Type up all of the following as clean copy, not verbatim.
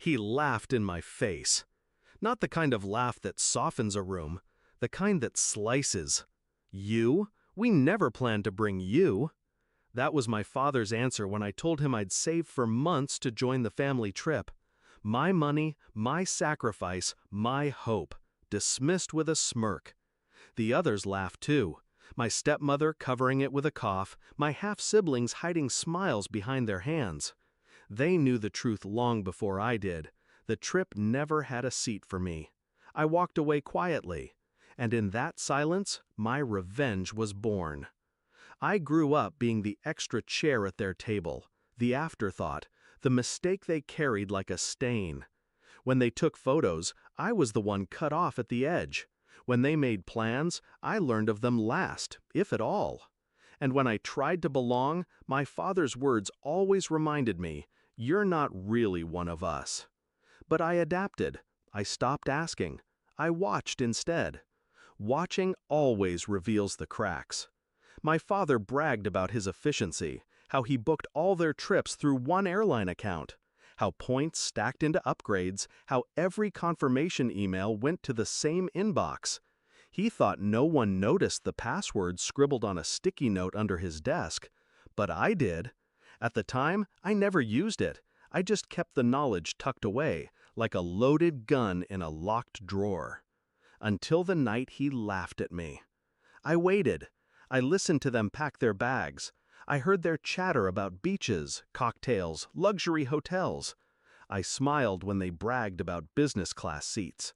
He laughed in my face. Not the kind of laugh that softens a room, the kind that slices. You? We never planned to bring you. That was my father's answer when I told him I'd saved for months to join the family trip. My money, my sacrifice, my hope, dismissed with a smirk. The others laughed too. My stepmother covering it with a cough, my half-siblings hiding smiles behind their hands. They knew the truth long before I did. The trip never had a seat for me. I walked away quietly, and in that silence, my revenge was born. I grew up being the extra chair at their table, the afterthought, the mistake they carried like a stain. When they took photos, I was the one cut off at the edge. When they made plans, I learned of them last, if at all. And when I tried to belong, my father's words always reminded me, "You're not really one of us." But I adapted. I stopped asking. I watched instead. Watching always reveals the cracks. My father bragged about his efficiency, how he booked all their trips through one airline account, how points stacked into upgrades, how every confirmation email went to the same inbox. He thought no one noticed the password scribbled on a sticky note under his desk, but I did. At the time, I never used it. I just kept the knowledge tucked away, like a loaded gun in a locked drawer. Until the night he laughed at me. I waited. I listened to them pack their bags. I heard their chatter about beaches, cocktails, luxury hotels. I smiled when they bragged about business class seats.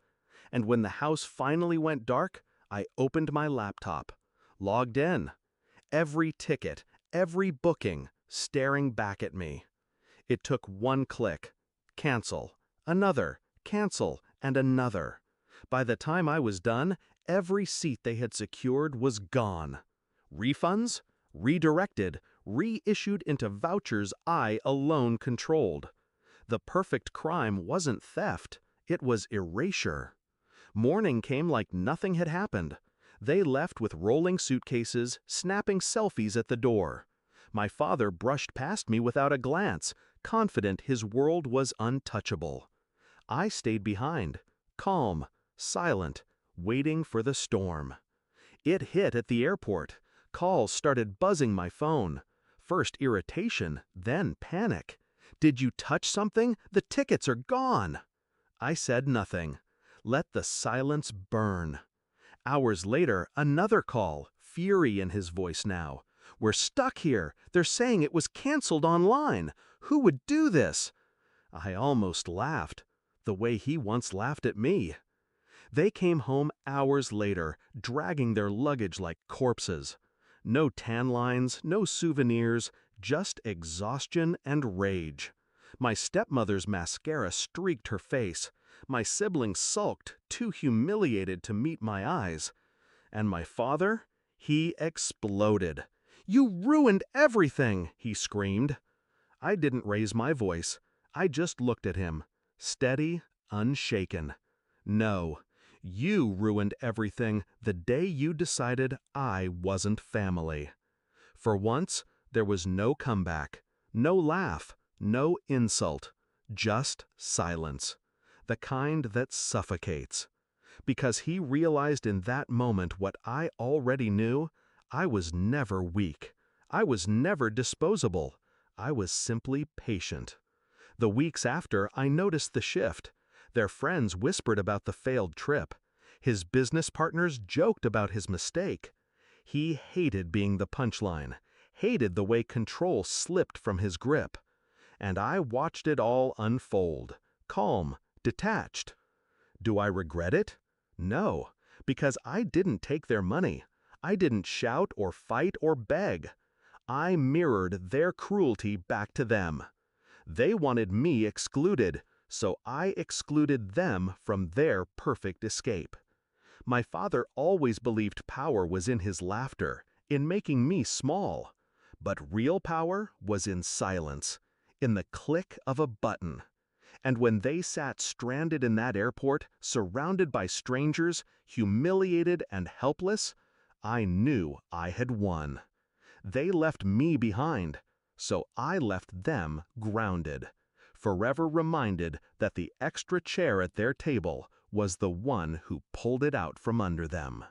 And when the house finally went dark, I opened my laptop, logged in. Every ticket, every booking, staring back at me. It took one click. Cancel. Another. Cancel. And another. By the time I was done, every seat they had secured was gone. Refunds? Redirected, reissued into vouchers I alone controlled. The perfect crime wasn't theft, it was erasure. Morning came like nothing had happened. They left with rolling suitcases, snapping selfies at the door. My father brushed past me without a glance, confident his world was untouchable. I stayed behind, calm, silent, waiting for the storm. It hit at the airport. Calls started buzzing my phone. First irritation, then panic. "Did you touch something? The tickets are gone!" I said nothing. Let the silence burn. Hours later, another call, fury in his voice now. "We're stuck here. They're saying it was canceled online. Who would do this?" I almost laughed, the way he once laughed at me. They came home hours later, dragging their luggage like corpses. No tan lines, no souvenirs, just exhaustion and rage. My stepmother's mascara streaked her face. My siblings sulked, too humiliated to meet my eyes. And my father? He exploded. "You ruined everything!" he screamed. I didn't raise my voice. I just looked at him, steady, unshaken. "No. You ruined everything the day you decided I wasn't family." For once, there was no comeback, no laugh, no insult, just silence. The kind that suffocates. Because he realized in that moment what I already knew, I was never weak. I was never disposable. I was simply patient. The weeks after, I noticed the shift. Their friends whispered about the failed trip. His business partners joked about his mistake. He hated being the punchline, hated the way control slipped from his grip. And I watched it all unfold, calm, detached. Do I regret it? No, because I didn't take their money. I didn't shout or fight or beg. I mirrored their cruelty back to them. They wanted me excluded, so I excluded them from their perfect escape. My father always believed power was in his laughter, in making me small. But real power was in silence, in the click of a button. And when they sat stranded in that airport, surrounded by strangers, humiliated and helpless, I knew I had won. They left me behind, so I left them grounded. forever reminded that the extra chair at their table was the one who pulled it out from under them.